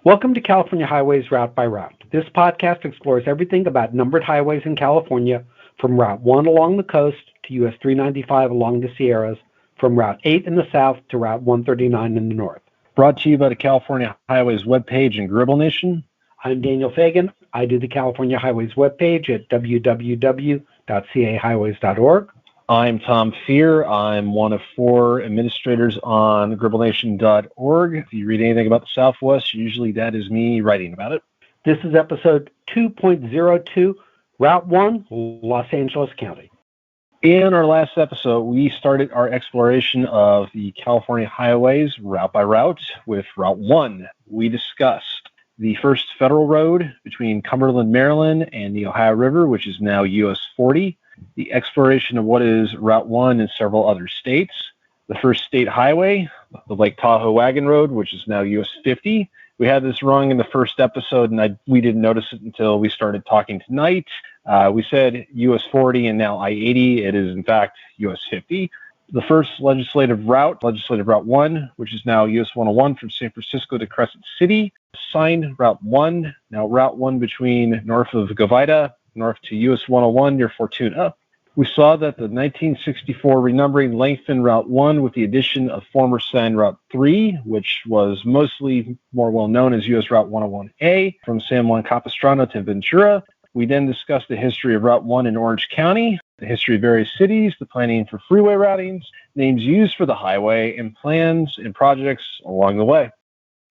Welcome to California Highways Route by Route. This podcast explores everything about numbered highways in California, from Route 1 along the coast to US 395 along the Sierras, from Route 8 in the south to Route 139 in the north. Brought to you by the California Highways webpage and Gribble Nation. I'm Daniel Fagan. I do the California Highways webpage at www.cahighways.org. I'm Tom Fear. I'm one of 4 administrators on gribblnation.org. If you read anything about the Southwest, usually that is me writing about it. This is episode 2.02, Route 1, Los Angeles County. In our last episode, we started our exploration of the California highways route by route with Route 1. We discussed the first federal road between Cumberland, Maryland and the Ohio River, which is now US 40. The exploration of what is Route 1 in several other states, the first state highway, the Lake Tahoe Wagon Road, which is now US 50. We had this wrong in the first episode, and we didn't notice it until we started talking tonight. We said US 40 and now I-80. It is, in fact, US 50. The first legislative route 1, which is now US 101 from San Francisco to Crescent City. Signed Route 1, now Route 1 between north of Govida, north to US 101 near Fortuna. We saw that the 1964 renumbering lengthened Route 1 with the addition of former signed Route 3, which was mostly more well known as US Route 101A from San Juan Capistrano to Ventura. We then discussed the history of Route 1 in Orange County, the history of various cities, the planning for freeway routings, names used for the highway, and plans and projects along the way.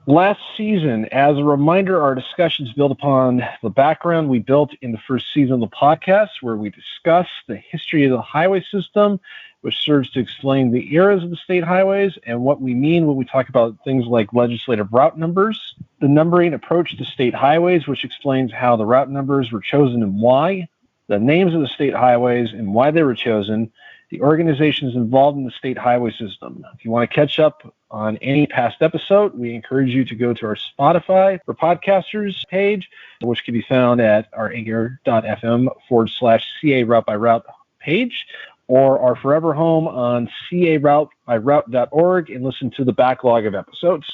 Last season, as a reminder, our discussions built upon the background we built in the first season of the podcast, where we discussed the history of the highway system, which serves to explain the eras of the state highways and what we mean when we talk about things like legislative route numbers, the numbering approach to state highways, which explains how the route numbers were chosen and why, the names of the state highways and why they were chosen, the organizations involved in the state highway system. If you want to catch up on any past episode, we encourage you to go to our Spotify for podcasters page, which can be found at our anchor.fm/CA Route by Route page, or our forever home on caroutebyroute.org, and listen to the backlog of episodes.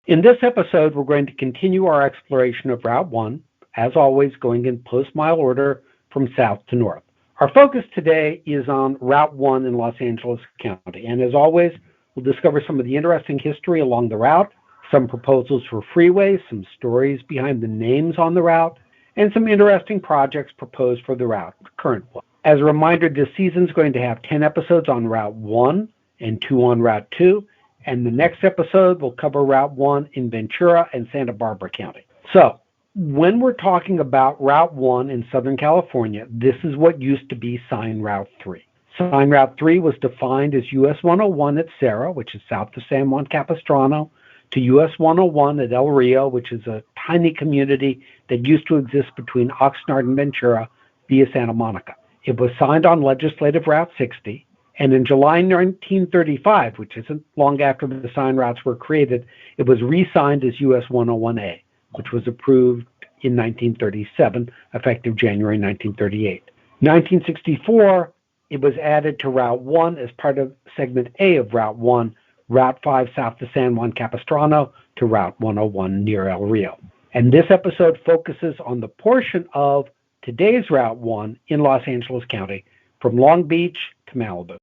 In this episode, we're going to continue our exploration of Route 1, as always going in post-mile order from south to north. Our focus today is on Route 1 in Los Angeles County, and as always, we'll discover some of the interesting history along the route, some proposals for freeways, some stories behind the names on the route, and some interesting projects proposed for the route, the current one. As a reminder, this season is going to have 10 episodes on Route 1 and 2 on Route 2, and the next episode will cover Route 1 in Ventura and Santa Barbara County. So, when we're talking about Route 1 in Southern California, this is what used to be Sign Route 3. Sign Route 3 was defined as US 101 at Serra, which is south of San Juan Capistrano, to US 101 at El Rio, which is a tiny community that used to exist between Oxnard and Ventura via Santa Monica. It was signed on Legislative Route 60, and in July 1935, which isn't long after the sign routes were created, it was re-signed as US 101A, which was approved in 1937, effective January 1938. 1964, it was added to Route 1 as part of Segment A of Route 1, Route 5 south to San Juan Capistrano to Route 101 near El Rio. And this episode focuses on the portion of today's Route 1 in Los Angeles County, from Long Beach to Malibu.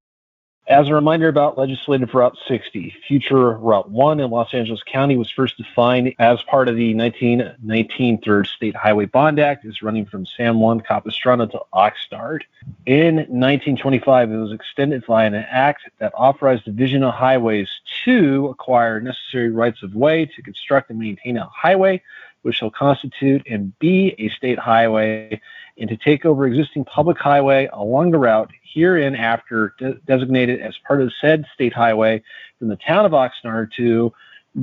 As a reminder about Legislative Route 60, future Route 1 in Los Angeles County was first defined as part of the 1919 Third State Highway Bond Act, is running from San Juan Capistrano to Oxnard. In 1925, it was extended via an act that authorized the Division of Highways to acquire necessary rights of way to construct and maintain a highway, which shall constitute and be a state highway, and to take over existing public highway along the route hereinafter designated as part of said state highway from the town of Oxnard to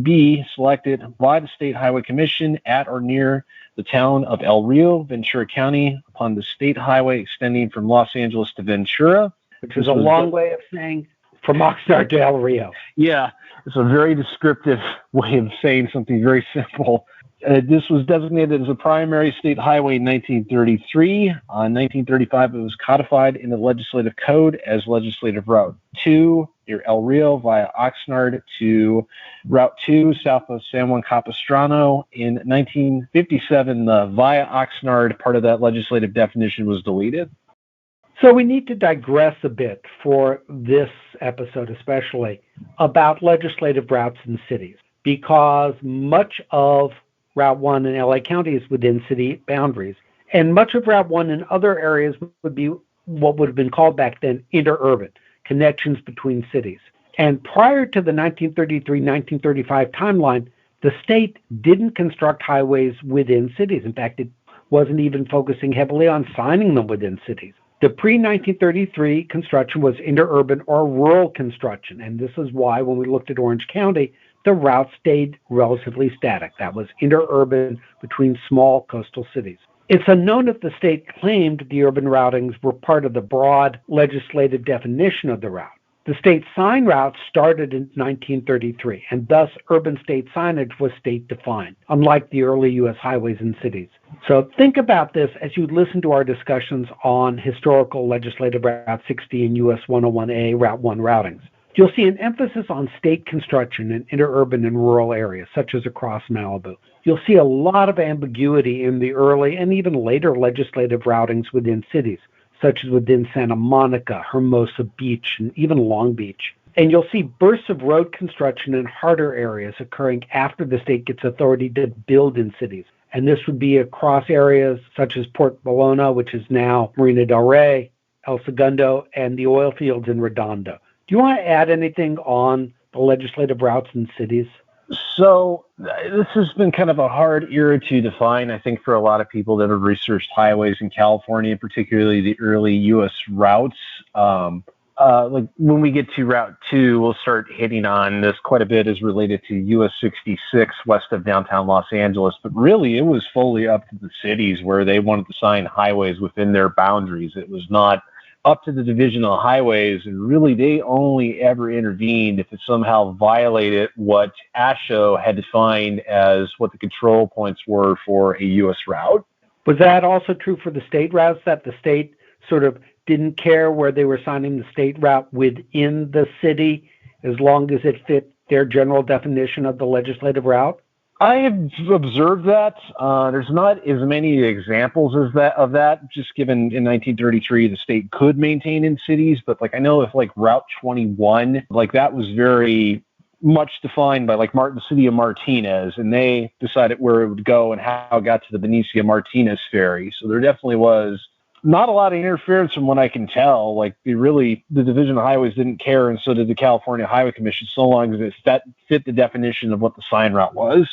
be selected by the State Highway Commission at or near the town of El Rio, Ventura County, upon the state highway extending from Los Angeles to Ventura. Which is a long way of saying from Oxnard to El Rio. Yeah, it's a very descriptive way of saying something very simple. This was designated as a primary state highway in 1933. In 1935, it was codified in the legislative code as Legislative Route 2 near El Rio via Oxnard to Route 2 south of San Juan Capistrano. In 1957, the via Oxnard part of that legislative definition was deleted. So we need to digress a bit for this episode especially about legislative routes in cities, because much of Route 1 in LA County is within city boundaries, and much of Route 1 in other areas would be what would have been called back then interurban, connections between cities. And prior to the 1933-1935 timeline, the state didn't construct highways within cities. In fact, it wasn't even focusing heavily on signing them within cities. The pre-1933 construction was interurban or rural construction, and this is why when we looked at Orange County, the route stayed relatively static. That was interurban between small coastal cities. It's unknown if the state claimed the urban routings were part of the broad legislative definition of the route. The state sign route started in 1933, and thus urban state signage was state-defined, unlike the early U.S. highways and cities. So think about this as you listen to our discussions on historical legislative Route 60 and U.S. 101A Route 1 routings. You'll see an emphasis on state construction in interurban and rural areas, such as across Malibu. You'll see a lot of ambiguity in the early and even later legislative routings within cities, such as within Santa Monica, Hermosa Beach, and even Long Beach. And you'll see bursts of road construction in harder areas occurring after the state gets authority to build in cities. And this would be across areas such as Port Bologna, which is now Marina del Rey, El Segundo, and the oil fields in Redondo. Do you want to add anything on the legislative routes in cities? So this has been kind of a hard era to define, I think, for a lot of people that have researched highways in California, particularly the early U.S. routes. Like when we get to Route 2, we'll start hitting on this quite a bit as related to US 66 west of downtown Los Angeles. But really, it was fully up to the cities where they wanted to sign highways within their boundaries. It was not up to the divisional highways, and really they only ever intervened if it somehow violated what AASHTO had defined as what the control points were for a U.S. route. Was that also true for the state routes, that the state sort of didn't care where they were signing the state route within the city as long as it fit their general definition of the legislative route? I have observed that. There's not as many examples of that, just given in 1933 the state could maintain in cities. But like I know if like Route 21, like that was very much defined by like the city of Martinez, and they decided where it would go and how it got to the Benicia Martinez ferry. So there definitely was not a lot of interference from what I can tell. Like the Division of Highways didn't care, and so did the California Highway Commission, so long as it fit the definition of what the sign route was.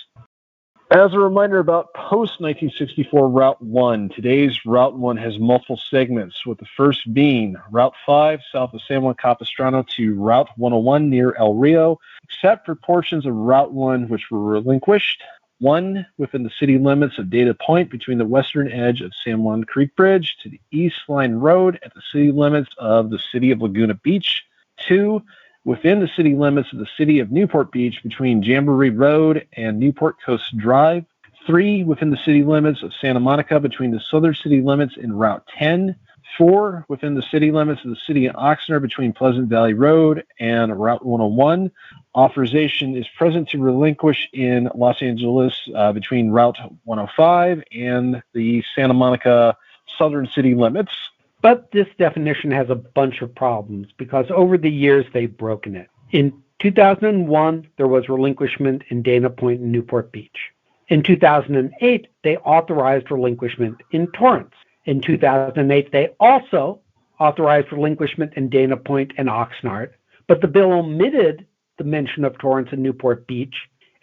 As a reminder about post-1964 Route 1, today's Route 1 has multiple segments, with the first being Route 5 south of San Juan Capistrano to Route 101 near El Rio, except for portions of Route 1 which were relinquished. One within the city limits of Data Point between the western edge of San Juan Creek Bridge to the East Line Road at the city limits of the city of Laguna Beach. Two within the city limits of the city of Newport Beach between Jamboree Road and Newport Coast Drive. 3 within the city limits of Santa Monica between the southern city limits and Route 10. 4 within the city limits of the city of Oxnard between Pleasant Valley Road and Route 101. Authorization is present to relinquish in Los Angeles between Route 105 and the Santa Monica southern city limits. But this definition has a bunch of problems because over the years they've broken it. In 2001, there was relinquishment in Dana Point and Newport Beach. In 2008, they authorized relinquishment in Torrance. In 2008, they also authorized relinquishment in Dana Point and Oxnard, but the bill omitted the mention of Torrance and Newport Beach,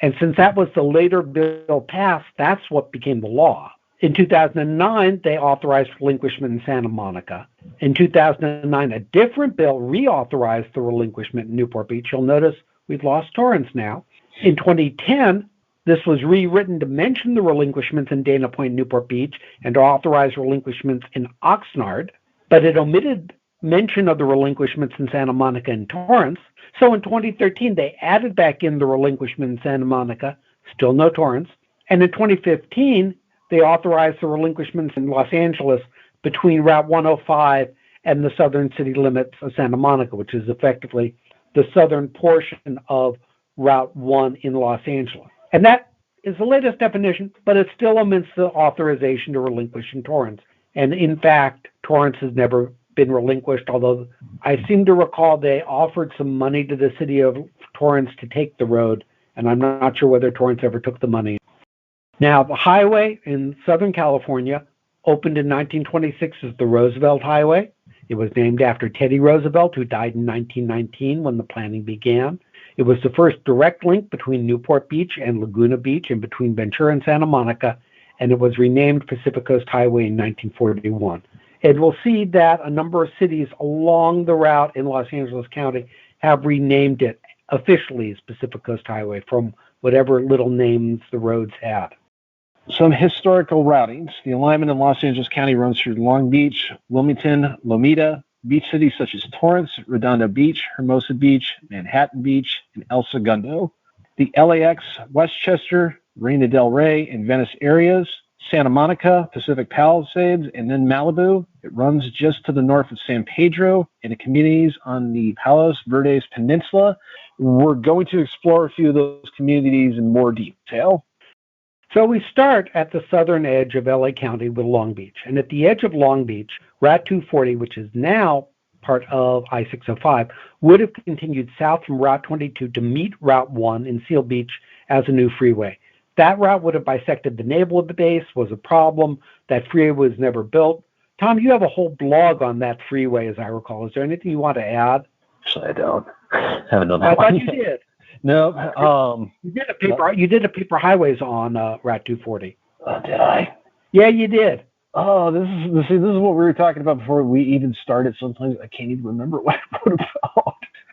and since that was the later bill passed, that's what became the law. In 2009, they authorized relinquishment in Santa Monica. In 2009, a different bill reauthorized the relinquishment in Newport Beach. You'll notice we've lost Torrance now. In 2010, this was rewritten to mention the relinquishments in Dana Point and Newport Beach and to authorize relinquishments in Oxnard, but it omitted mention of the relinquishments in Santa Monica and Torrance. So in 2013, they added back in the relinquishment in Santa Monica, still no Torrance, And in 2015, they authorized the relinquishments in Los Angeles between Route 105 and the southern city limits of Santa Monica, which is effectively the southern portion of Route 1 in Los Angeles. And that is the latest definition, but it still omits the authorization to relinquish in Torrance. And in fact, Torrance has never been relinquished, although I seem to recall they offered some money to the city of Torrance to take the road, and I'm not sure whether Torrance ever took the money. Now, the highway in Southern California opened in 1926 as the Roosevelt Highway. It was named after Teddy Roosevelt, who died in 1919 when the planning began. It was the first direct link between Newport Beach and Laguna Beach and between Ventura and Santa Monica, and it was renamed Pacific Coast Highway in 1941. And we'll see that a number of cities along the route in Los Angeles County have renamed it officially as Pacific Coast Highway from whatever little names the roads had. Some historical routings. The alignment in Los Angeles County runs through Long Beach, Wilmington, Lomita, beach cities such as Torrance, Redondo Beach, Hermosa Beach, Manhattan Beach, and El Segundo. The LAX, Westchester, Marina del Rey, and Venice areas, Santa Monica, Pacific Palisades, and then Malibu. It runs just to the north of San Pedro and the communities on the Palos Verdes Peninsula. We're going to explore a few of those communities in more detail. So we start at the southern edge of LA County with Long Beach. And at the edge of Long Beach, Route 240, which is now part of I-605, would have continued south from Route 22 to meet Route 1 in Seal Beach as a new freeway. That route would have bisected the navel of the base, was a problem. That freeway was never built. Tom, you have a whole blog on that freeway, as I recall. Is there anything you want to add? Actually, I don't. I haven't done that. I thought you did. No. You did a paper highways on Route 240. Did I? Yeah, you did. Oh, this is what we were talking about before we even started. Sometimes I can't even remember what I wrote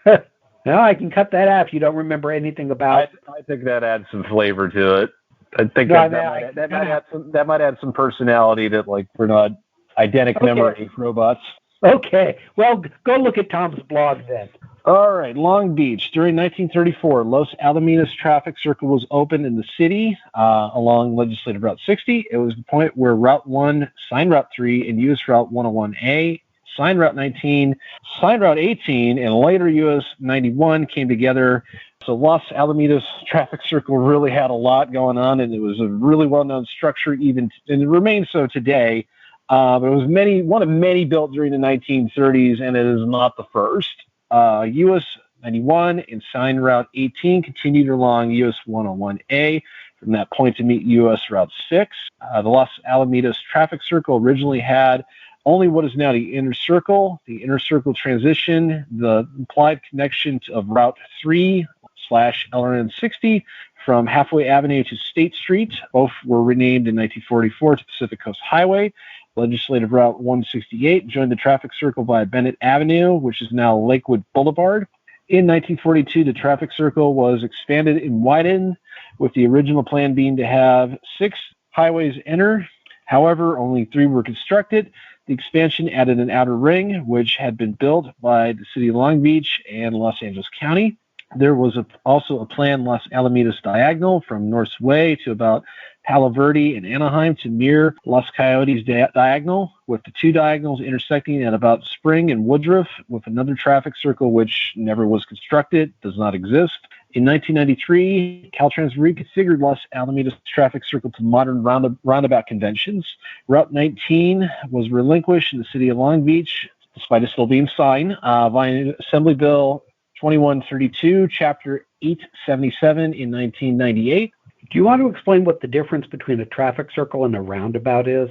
about. No, I can cut that out if you don't remember anything about it. I think that adds some flavor to it. I think that might add some personality that, like, we're not eidetic memory robots. Okay. Well, go look at Tom's blog then. All right. Long Beach. During 1934, Los Alamitos traffic circle was opened in the city along Legislative Route 60. It was the point where Route 1 signed Route 3 and US Route 101A, signed Route 19, signed Route 18, and later US 91 came together. So Los Alamitos traffic circle really had a lot going on, and it was a really well-known structure, and it remains so today. But it was one of many built during the 1930s, and it is not the first. US 91 and signed Route 18 continued along US 101A from that point to meet US Route 6. The Los Alamitos traffic circle originally had only what is now the inner circle. The inner circle transition, the implied connection of Route 3/LRN 60 from Halfway Avenue to State Street. Both were renamed in 1944 to Pacific Coast Highway. Legislative Route 168 joined the traffic circle via Bennett Avenue, which is now Lakewood Boulevard. In 1942, the traffic circle was expanded and widened, with the original plan being to have 6 highways enter. However, only 3 were constructed. The expansion added an outer ring, which had been built by the city of Long Beach and Los Angeles County. There was also a planned Los Alamitos diagonal from North's Way to about Palo Verde and Anaheim to mirror Los Coyotes diagonal, with the 2 diagonals intersecting at about Spring and Woodruff, with another traffic circle which never was constructed, does not exist. In 1993, Caltrans reconfigured Los Alamitos traffic circle to modern roundabout conventions. Route 19 was relinquished in the city of Long Beach, despite it still being signed, via Assembly Bill 2132, Chapter 877 in 1998. Do you want to explain what the difference between a traffic circle and a roundabout is?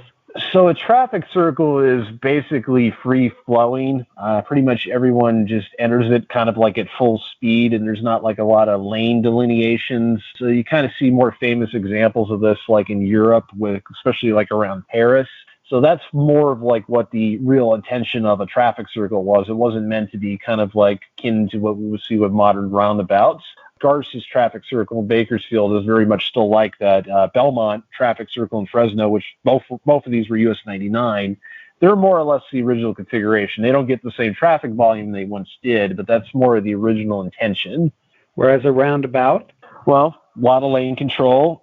So a traffic circle is basically free-flowing. Pretty much everyone just enters it kind of like at full speed, and there's not like a lot of lane delineations. So you kind of see more famous examples of this like in Europe, especially like around Paris. So that's more of like what the real intention of a traffic circle was. It wasn't meant to be kind of like akin to what we would see with modern roundabouts. Garce's traffic circle in Bakersfield is very much still like that. Belmont traffic circle in Fresno, which both of these were US 99, they're more or less the original configuration. They don't get the same traffic volume they once did, but that's more of the original intention. Whereas a roundabout? Well, A lot of lane control.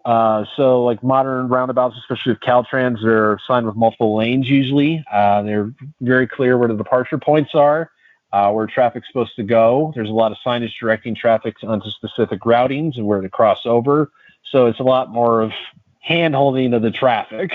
So like modern roundabouts, especially with Caltrans, they're signed with multiple lanes usually. They're very clear where the departure points are, where traffic's supposed to go. There's a lot of signage directing traffic onto specific routings and where to cross over. So it's a lot more of hand-holding of the traffic.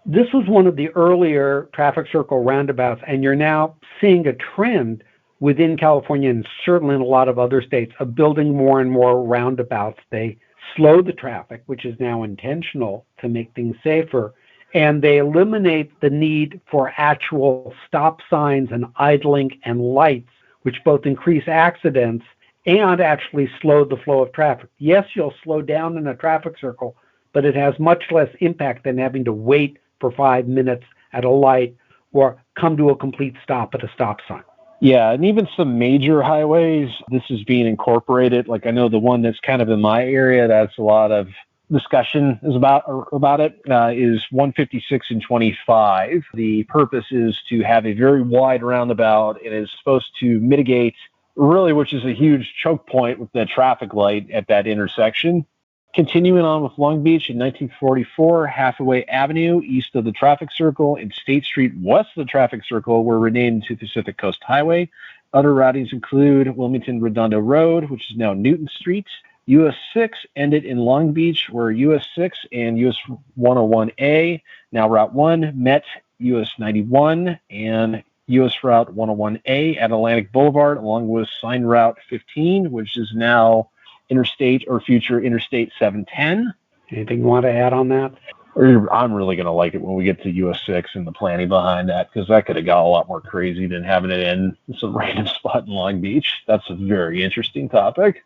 This was one of the earlier traffic circle roundabouts, and you're now seeing a trend within California and certainly in a lot of other states of building more and more roundabouts. They slow the traffic, which is now intentional to make things safer, and they eliminate the need for actual stop signs and idling and lights, which both increase accidents and actually slow the flow of traffic. Yes, you'll slow down in a traffic circle, but it has much less impact than having to wait for 5 minutes at a light or come to a complete stop at a stop sign. Yeah, and even some major highways, this is being incorporated. Like I know the one that's kind of in my area, that's a lot of discussion is about it, is 156 and 25. The purpose is to have a very wide roundabout. It is supposed to mitigate, really, which is a huge choke point with the traffic light at that intersection. Continuing on with Long Beach in 1944, Hathaway Avenue, east of the traffic circle, and State Street, west of the traffic circle, were renamed to Pacific Coast Highway. Other routings include Wilmington Redondo Road, which is now Newton Street. US 6 ended in Long Beach, where US 6 and US 101A, now Route 1, met US 91 and US Route 101A at Atlantic Boulevard, along with Sign Route 15, which is now Interstate or future Interstate 710. Anything you want to add on that? I'm really going to like it when we get to US 6 and the planning behind that, because that could have got a lot more crazy than having it in some random spot in Long Beach. That's a very interesting topic.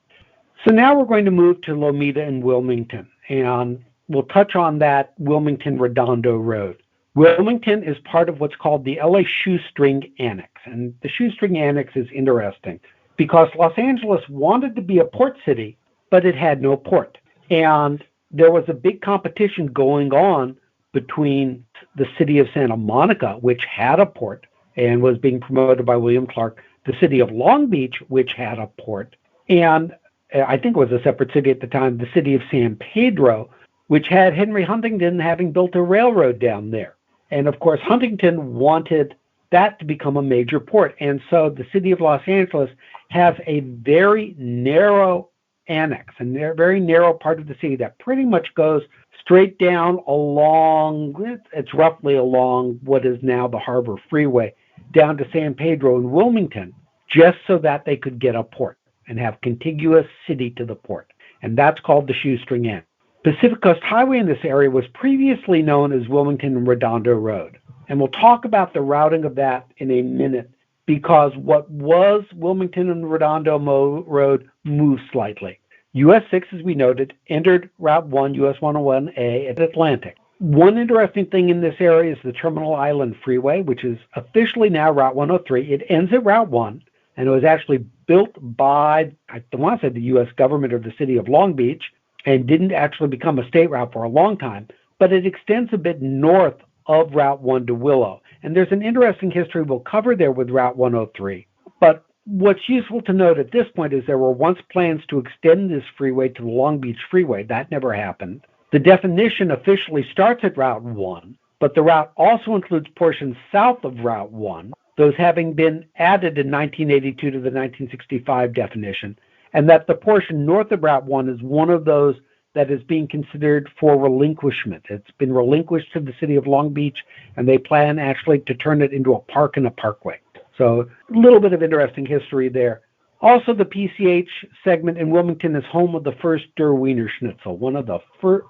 So now we're going to move to Lomita and Wilmington, and we'll touch on that Wilmington Redondo Road. Wilmington is part of what's called the LA Shoestring Annex, and the Shoestring Annex is interesting because Los Angeles wanted to be a port city, but it had no port. And there was a big competition going on between the city of Santa Monica, which had a port and was being promoted by William Clark, the city of Long Beach, which had a port, and I think it was a separate city at the time, the city of San Pedro, which had Henry Huntington having built a railroad down there. And of course, Huntington wanted that to become a major port. And so the city of Los Angeles has a very narrow annex, a very narrow part of the city that pretty much goes straight down along, it's roughly along what is now the Harbor Freeway, down to San Pedro and Wilmington, just so that they could get a port and have contiguous city to the port. And that's called the Shoestring Annex. Pacific Coast Highway in this area was previously known as Wilmington and Redondo Road. And we'll talk about the routing of that in a minute, because what was Wilmington and Redondo Road moved slightly. US 6, as we noted, entered Route 1, US 101A at Atlantic. One interesting thing in this area is the Terminal Island Freeway, which is officially now Route 103. It ends at Route 1, and it was actually built by, I want to say, the U.S. government or the city of Long Beach, and didn't actually become a state route for a long time, but it extends a bit north of Route 1 to Willow. And there's an interesting history we'll cover there with Route 103. But what's useful to note at this point is there were once plans to extend this freeway to the Long Beach Freeway. That never happened. The definition officially starts at Route 1, but the route also includes portions south of Route 1, those having been added in 1982 to the 1965 definition, and that the portion north of Route 1 is one of those that is being considered for relinquishment. It's been relinquished to the city of Long Beach, and they plan actually to turn it into a park and a parkway. So a little bit of interesting history there. Also, the PCH segment in Wilmington is home of the first Der Wiener Schnitzel, one of the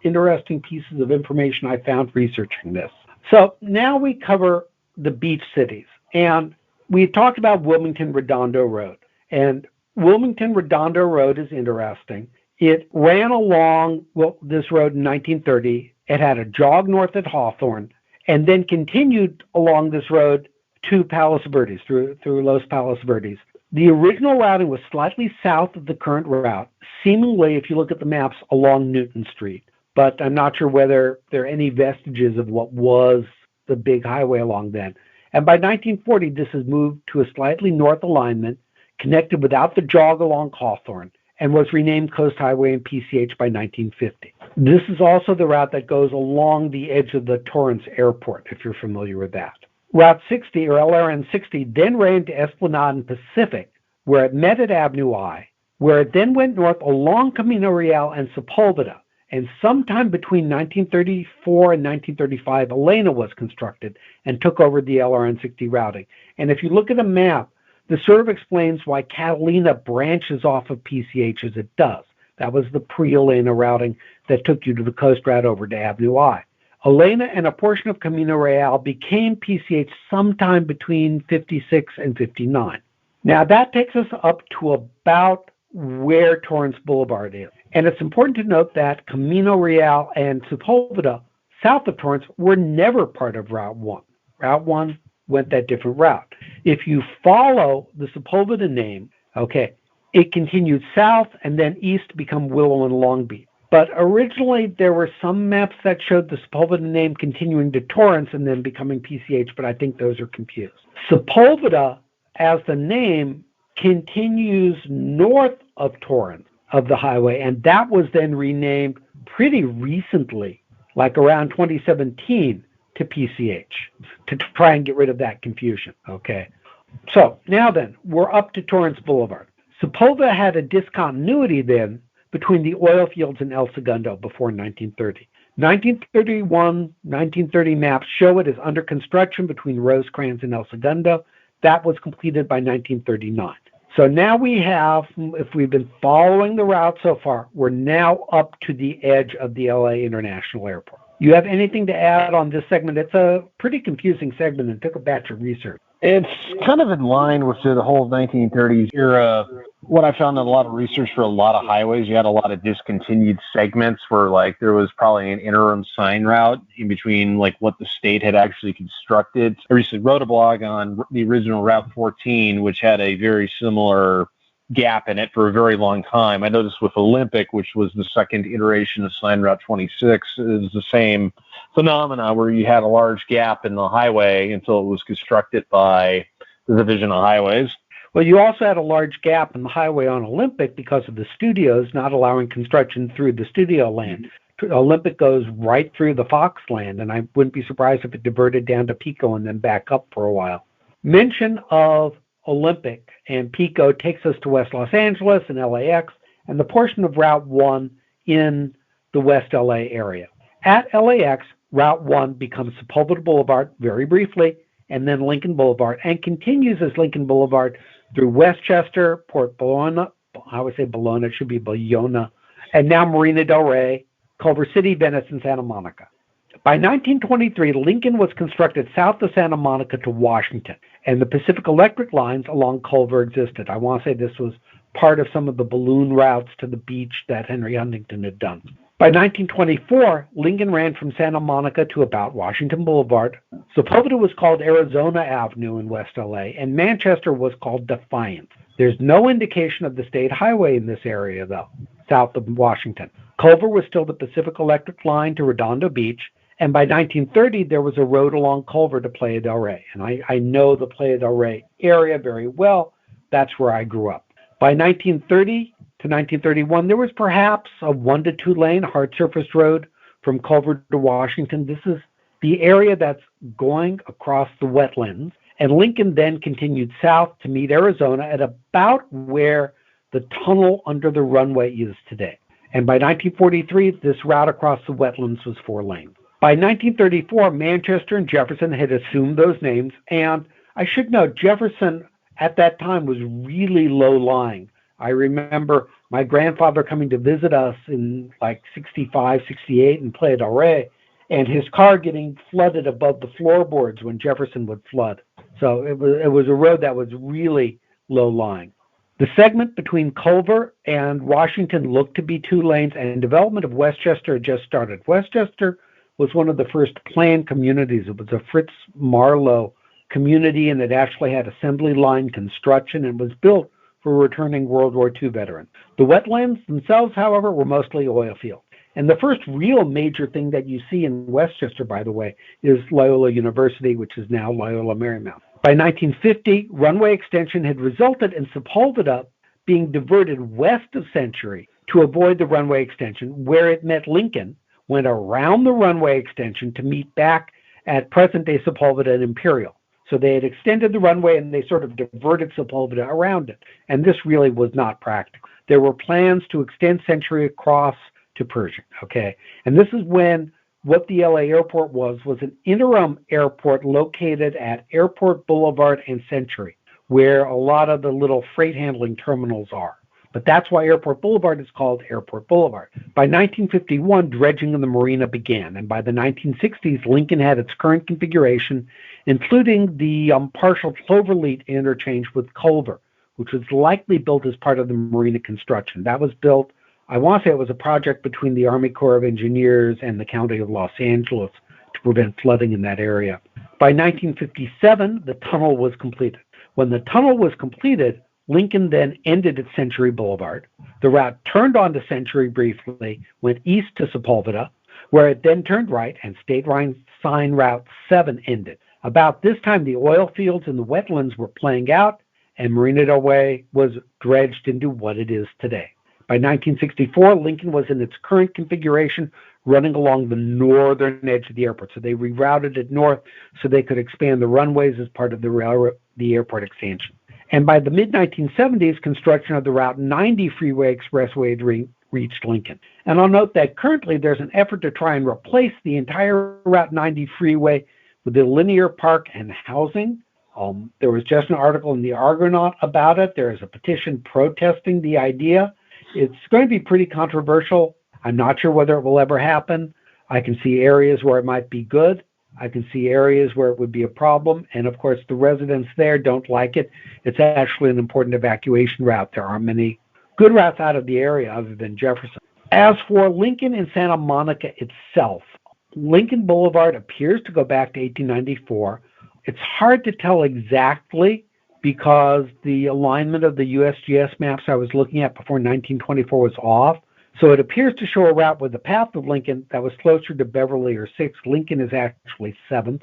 interesting pieces of information I found researching this. So now we cover the beach cities. And we talked about Wilmington Redondo Road. And Wilmington Redondo Road is interesting. It ran along this road in 1930. It had a jog north at Hawthorne, and then continued along this road to Palos Verdes, through Los Palos Verdes. The original routing was slightly south of the current route, seemingly, if you look at the maps, along Newton Street. But I'm not sure whether there are any vestiges of what was the big highway along then. And by 1940, this has moved to a slightly north alignment, connected without the jog along Hawthorne, and was renamed Coast Highway and PCH by 1950. This is also the route that goes along the edge of the Torrance Airport, if you're familiar with that. Route 60, or LRN 60, then ran to Esplanade and Pacific, where it met at Avenue I, where it then went north along Camino Real and Sepulveda. And sometime between 1934 and 1935, Elena was constructed and took over the LRN 60 routing. And if you look at a map, this sort of explains why Catalina branches off of PCH as it does. That was the pre-Elena routing that took you to the coast route over to Avenue I. Elena and a portion of Camino Real became PCH sometime between 56 and 59. Now that takes us up to about where Torrance Boulevard is. And it's important to note that Camino Real and Sepulveda, south of Torrance, were never part of Route 1. Route 1 went that different route. If you follow the Sepulveda name, it continued south and then east to become Willow and Long Beach. But originally, there were some maps that showed the Sepulveda name continuing to Torrance and then becoming PCH, but I think those are confused. Sepulveda, as the name, continues north of Torrance of the highway, and that was then renamed pretty recently, like around 2017, to PCH, to try and get rid of that confusion, So now then, we're up to Torrance Boulevard. Sepulveda had a discontinuity then between the oil fields and El Segundo before 1930. 1930 maps show it as under construction between Rosecrans and El Segundo. That was completed by 1939. So now we have, if we've been following the route so far, we're now up to the edge of the LA International Airport. You have anything to add on this segment? It's a pretty confusing segment and took a batch of research. It's kind of in line with the whole 1930s era. What I found in a lot of research for a lot of highways, you had a lot of discontinued segments where there was probably an interim sign route in between what the state had actually constructed. I recently wrote a blog on the original Route 14, which had a very similar gap in it for a very long time. I noticed with Olympic, which was the second iteration of Sign Route 26, is the same phenomena where you had a large gap in the highway until it was constructed by the Division of Highways. Well, you also had a large gap in the highway on Olympic because of the studios not allowing construction through the studio land. Olympic goes right through the Fox land, and I wouldn't be surprised if it diverted down to Pico and then back up for a while. Mention of Olympic and Pico takes us to West Los Angeles and LAX and the portion of Route 1 in the West LA area. At LAX, Route 1 becomes Sepulveda Boulevard very briefly, and then Lincoln Boulevard, and continues as Lincoln Boulevard through Westchester, Port Bologna, I would say Bologna, it should be Bologna, and now Marina del Rey, Culver City, Venice, and Santa Monica. By 1923, Lincoln was constructed south of Santa Monica to Washington, and the Pacific Electric lines along Culver existed. I want to say this was part of some of the balloon routes to the beach that Henry Huntington had done. By 1924, Lincoln ran from Santa Monica to about Washington Boulevard. Sepulveda was called Arizona Avenue in West LA, and Manchester was called Defiance. There's no indication of the state highway in this area, though, south of Washington. Culver was still the Pacific Electric line to Redondo Beach, and by 1930, there was a road along Culver to Playa del Rey. And I know the Playa del Rey area very well. That's where I grew up. By 1930 to 1931, there was perhaps a 1 to 2 lane hard surface road from Culver to Washington. This is the area that's going across the wetlands. And Lincoln then continued south to meet Arizona at about where the tunnel under the runway is today. And by 1943, this route across the wetlands was 4 lanes. By 1934, Manchester and Jefferson had assumed those names. And I should note, Jefferson at that time was really low-lying. I remember my grandfather coming to visit us in 65, 68 in Playa del Rey, and his car getting flooded above the floorboards when Jefferson would flood. So it was a road that was really low-lying. The segment between Culver and Washington looked to be 2 lanes, and development of Westchester had just started. Westchester was one of the first planned communities. It was a Fritz Marlowe community, and it actually had assembly line construction and was built for returning World War II veterans. The wetlands themselves, however, were mostly oil fields. And the first real major thing that you see in Westchester, by the way, is Loyola University, which is now Loyola Marymount. By 1950, runway extension had resulted in Sepulveda being diverted west of Century to avoid the runway extension, where it met Lincoln, went around the runway extension to meet back at present-day Sepulveda and Imperial. So they had extended the runway and they sort of diverted Sepulveda around it. And this really was not practical. There were plans to extend Century across to Pershing, okay? And this is when what the LA airport was an interim airport located at Airport Boulevard and Century, where a lot of the little freight handling terminals are. But that's why Airport Boulevard is called Airport Boulevard. By 1951, dredging of the marina began, and by the 1960s, Lincoln had its current configuration, including the partial Cloverleaf interchange with Culver, which was likely built as part of the marina construction. That was built, I want to say it was a project between the Army Corps of Engineers and the County of Los Angeles to prevent flooding in that area. By 1957, the tunnel was completed. When the tunnel was completed, Lincoln then ended at Century Boulevard. The route turned onto Century briefly, went east to Sepulveda, where it then turned right, and State Sign Route 7 ended. About this time, the oil fields and the wetlands were playing out, and Marina del Rey was dredged into what it is today. By 1964, Lincoln was in its current configuration, running along the northern edge of the airport. So they rerouted it north so they could expand the runways as part of the airport expansion. And by the mid-1970s, construction of the Route 90 freeway expressway had reached Lincoln. And I'll note that currently there's an effort to try and replace the entire Route 90 freeway with a linear park and housing. There was just an article in the Argonaut about it. There is a petition protesting the idea. It's going to be pretty controversial. I'm not sure whether it will ever happen. I can see areas where it might be good. I can see areas where it would be a problem. And of course, the residents there don't like it. It's actually an important evacuation route. There aren't many good routes out of the area other than Jefferson. As for Lincoln and Santa Monica itself, Lincoln Boulevard appears to go back to 1894. It's hard to tell exactly because the alignment of the USGS maps I was looking at before 1924 was off. So it appears to show a route with the path of Lincoln that was closer to Beverly or 6th. Lincoln is actually 7th.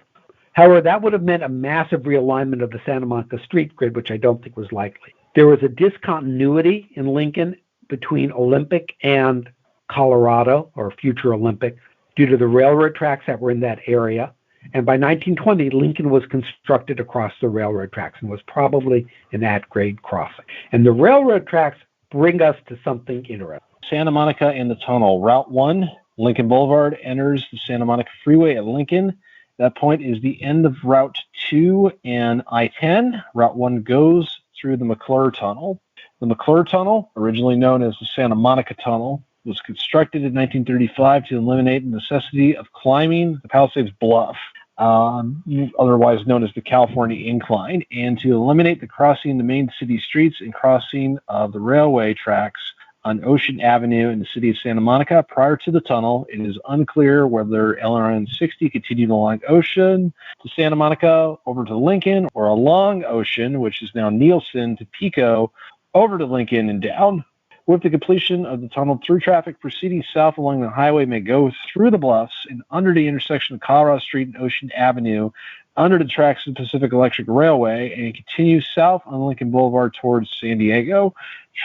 However, that would have meant a massive realignment of the Santa Monica street grid, which I don't think was likely. There was a discontinuity in Lincoln between Olympic and Colorado, or future Olympic, due to the railroad tracks that were in that area. And by 1920, Lincoln was constructed across the railroad tracks and was probably an at-grade crossing. And the railroad tracks bring us to something interesting. Santa Monica and the tunnel. Route 1, Lincoln Boulevard, enters the Santa Monica Freeway at Lincoln. That point is the end of Route 2 and I-10. Route 1 goes through the McClure Tunnel. The McClure Tunnel, originally known as the Santa Monica Tunnel, was constructed in 1935 to eliminate the necessity of climbing the Palisades Bluff, otherwise known as the California Incline, and to eliminate the crossing the main city streets and crossing of the railway tracks on Ocean Avenue in the city of Santa Monica. Prior to the tunnel, it is unclear whether LRN 60 continued along Ocean to Santa Monica over to Lincoln, or along Ocean, which is now Nielsen, to Pico, over to Lincoln and down. With the completion of the tunnel, through traffic proceeding south along the highway may go through the bluffs and under the intersection of Colorado Street and Ocean Avenue, under the tracks of the Pacific Electric Railway, and continue south on Lincoln Boulevard towards San Diego.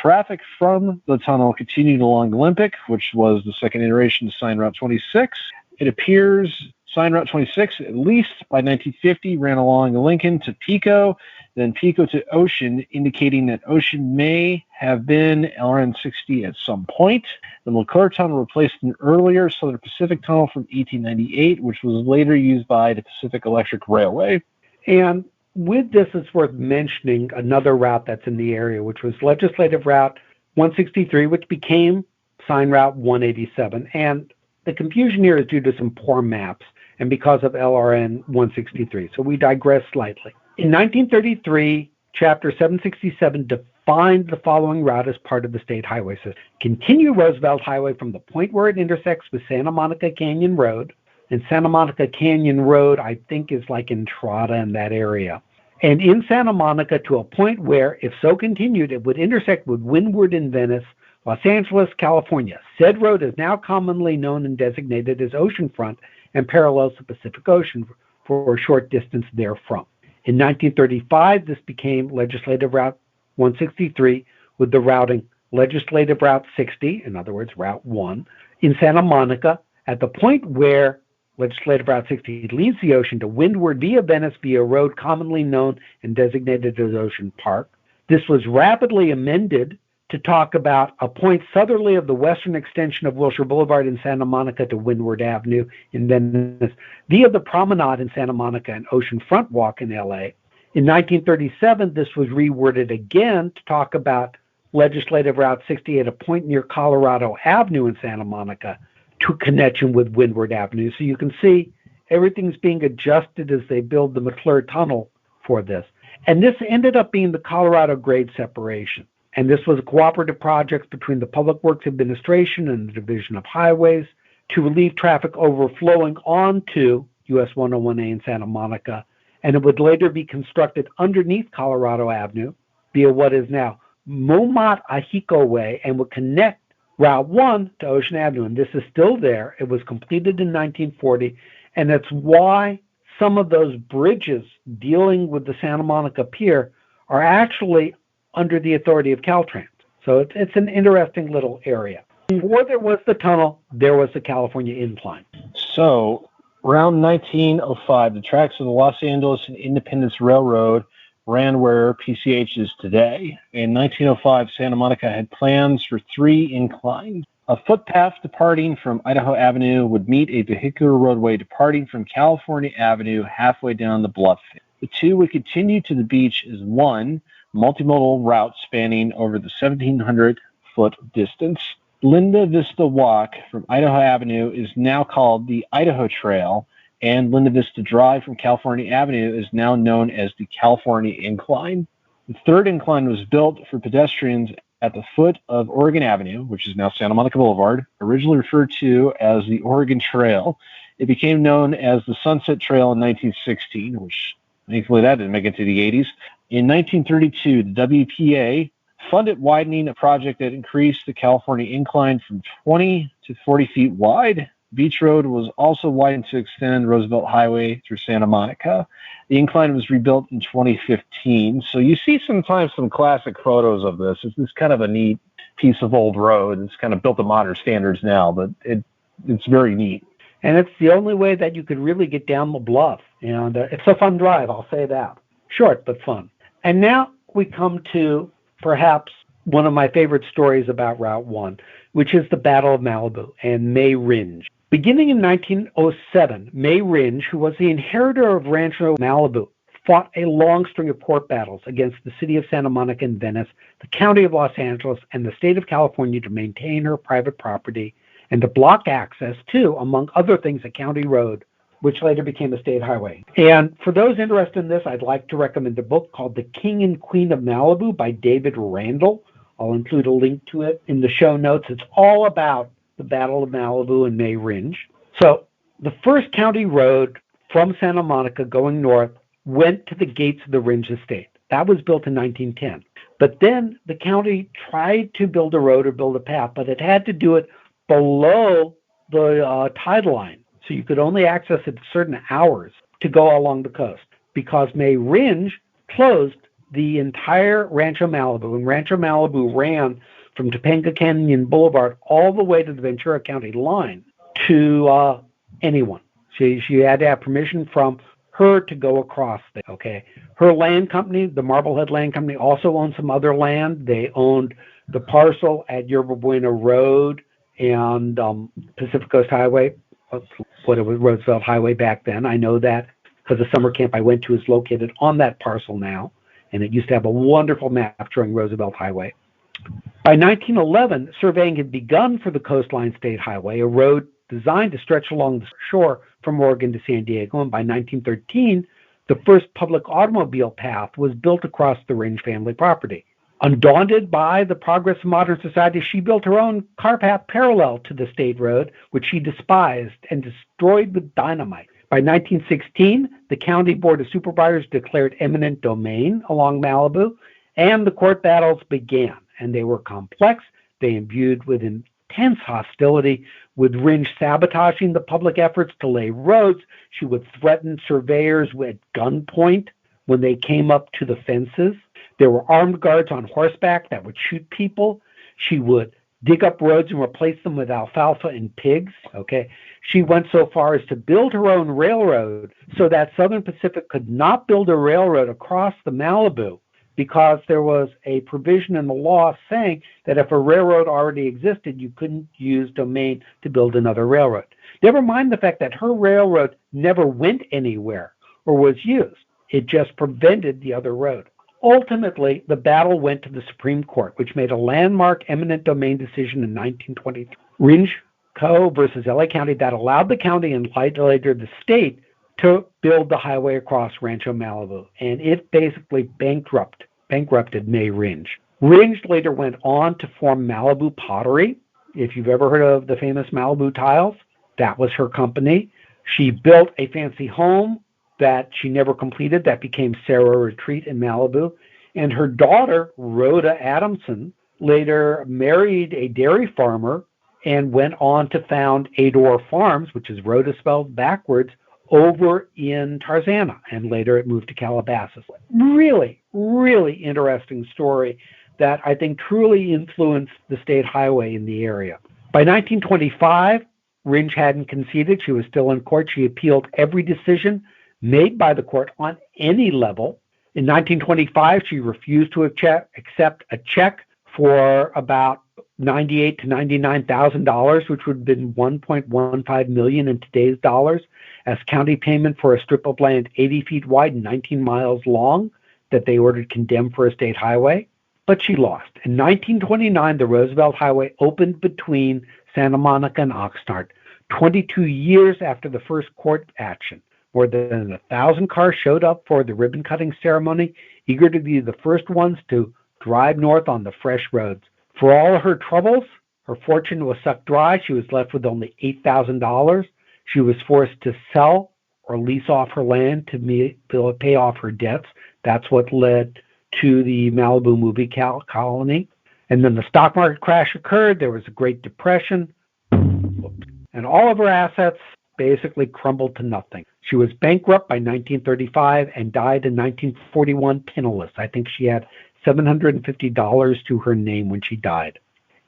Traffic from the tunnel continued along Olympic, which was the second iteration of Sign Route 26. It appears Sign Route 26, at least by 1950, ran along Lincoln to Pico, then Pico to Ocean, indicating that Ocean may have been LRN 60 at some point. The McClure Tunnel replaced an earlier Southern Pacific Tunnel from 1898, which was later used by the Pacific Electric Railway. And with this, it's worth mentioning another route that's in the area, which was Legislative Route 163, which became Sign Route 187. And the confusion here is due to some poor maps and because of LRN 163. So we digress slightly. In 1933, Chapter 767 defined the following route as part of the state highway system. Continue Roosevelt Highway from the point where it intersects with Santa Monica Canyon Road. And Santa Monica Canyon Road, I think, is like Entrada in that area. And in Santa Monica to a point where, if so continued, it would intersect with Windward in Venice, Los Angeles, California. Said road is now commonly known and designated as Oceanfront and parallels the Pacific Ocean for a short distance therefrom. In 1935, this became Legislative Route 163, with the routing Legislative Route 60, in other words, Route 1, in Santa Monica, at the point where Legislative Route 60 leaves the ocean to windward via Venice via a road commonly known and designated as Ocean Park. This was rapidly amended to talk about a point southerly of the western extension of Wilshire Boulevard in Santa Monica to Windward Avenue in Venice via the Promenade in Santa Monica and Oceanfront Walk in LA. In 1937, this was reworded again to talk about Legislative Route 60 at a point near Colorado Avenue in Santa Monica to connection with Windward Avenue. So you can see everything's being adjusted as they build the McClure Tunnel for this. And this ended up being the Colorado grade separation. And this was a cooperative project between the Public Works Administration and the Division of Highways to relieve traffic overflowing onto US 101A in Santa Monica. And it would later be constructed underneath Colorado Avenue via what is now Momot Ahiko Way and would connect Route 1 to Ocean Avenue. And this is still there. It was completed in 1940. And that's why some of those bridges dealing with the Santa Monica Pier are actually under the authority of Caltrans. So it's an interesting little area. Before there was the tunnel, there was the California Incline. So around 1905, the tracks of the Los Angeles and Independence Railroad ran where PCH is today. In 1905, Santa Monica had plans for 3 inclines. A footpath departing from Idaho Avenue would meet a vehicular roadway departing from California Avenue halfway down the bluff. The 2 would continue to the beach as one multimodal route spanning over the 1,700-foot distance. Linda Vista Walk from Idaho Avenue is now called the Idaho Trail, and Linda Vista Drive from California Avenue is now known as the California Incline. The 3rd incline was built for pedestrians at the foot of Oregon Avenue, which is now Santa Monica Boulevard, originally referred to as the Oregon Trail. It became known as the Sunset Trail in 1916, which thankfully that didn't make it to the 80s. In 1932, the WPA funded widening a project that increased the California Incline from 20 to 40 feet wide. Beach Road was also widened to extend Roosevelt Highway through Santa Monica. The incline was rebuilt in 2015. So you see sometimes some classic photos of this. It's kind of a neat piece of old road. It's kind of built to modern standards now, but it's very neat. And it's the only way that you could really get down the bluff. And it's a fun drive, I'll say that. Short, but fun. And now we come to perhaps one of my favorite stories about Route 1, which is the Battle of Malibu and May Ringe. Beginning in 1907, May Ringe, who was the inheritor of Rancho Malibu, fought a long string of court battles against the city of Santa Monica and Venice, the county of Los Angeles, and the state of California to maintain her private property and to block access to, among other things, a county road, which later became a state highway. And for those interested in this, I'd like to recommend a book called The King and Queen of Malibu by David Randall. I'll include a link to it in the show notes. It's all about the Battle of Malibu and May Ringe. So the first county road from Santa Monica going north went to the gates of the Ringe estate. That was built in 1910. But then the county tried to build a road or build a path, but it had to do it below the tide line. So you could only access it at certain hours to go along the coast because May Ringe closed the entire Rancho Malibu. And Rancho Malibu ran from Topanga Canyon Boulevard all the way to the Ventura County line to anyone. She had to have permission from her to go across there, okay? Her land company, the Marblehead Land Company, also owned some other land. They owned the parcel at Yerba Buena Road and Pacific Coast Highway. What it was, Roosevelt Highway back then. I know that because the summer camp I went to is located on that parcel now, and it used to have a wonderful map showing Roosevelt Highway. By 1911, surveying had begun for the Coastline State Highway, a road designed to stretch along the shore from Oregon to San Diego, and by 1913, the first public automobile path was built across the Ringe family property. Undaunted by the progress of modern society, she built her own car path parallel to the state road, which she despised and destroyed with dynamite. By 1916, the County Board of Supervisors declared eminent domain along Malibu, and the court battles began. And they were complex. They imbued with intense hostility, with Ringe sabotaging the public efforts to lay roads. She would threaten surveyors with gunpoint when they came up to the fences. There were armed guards on horseback that would shoot people. She would dig up roads and replace them with alfalfa and pigs. Okay. She went so far as to build her own railroad so that Southern Pacific could not build a railroad across the Malibu because there was a provision in the law saying that if a railroad already existed, you couldn't use domain to build another railroad. Never mind the fact that her railroad never went anywhere or was used. It just prevented the other road. Ultimately, the battle went to the Supreme Court, which made a landmark eminent domain decision in 1923, Ringe Co. versus LA County, that allowed the county and later the state to build the highway across Rancho Malibu, and it basically bankrupted May Ringe. Ringe later went on to form Malibu Pottery. If you've ever heard of the famous Malibu tiles, that was her company. She built a fancy home that she never completed that became Sarah Retreat in Malibu. And her daughter, Rhoda Adamson, later married a dairy farmer and went on to found Ador Farms, which is Rhoda spelled backwards, over in Tarzana, and later it moved to Calabasas. Really, really interesting story that I think truly influenced the state highway in the area. By 1925, Ringe hadn't conceded. She was still in court. She appealed every decision made by the court on any level. In 1925, she refused to accept a check for about $98,000 to $99,000, which would have been $1.15 million in today's dollars, as county payment for a strip of land 80 feet wide and 19 miles long that they ordered condemned for a state highway. But she lost. In 1929, the Roosevelt Highway opened between Santa Monica and Oxnard, 22 years after the first court action. More than 1,000 cars showed up for the ribbon-cutting ceremony, eager to be the first ones to drive north on the fresh roads. For all her troubles, her fortune was sucked dry. She was left with only $8,000. She was forced to sell or lease off her land to pay off her debts. That's what led to the Malibu movie colony. And then the stock market crash occurred. There was a Great Depression. And all of her assets basically crumbled to nothing. She was bankrupt by 1935 and died in 1941 penniless. I think she had $750 to her name when she died.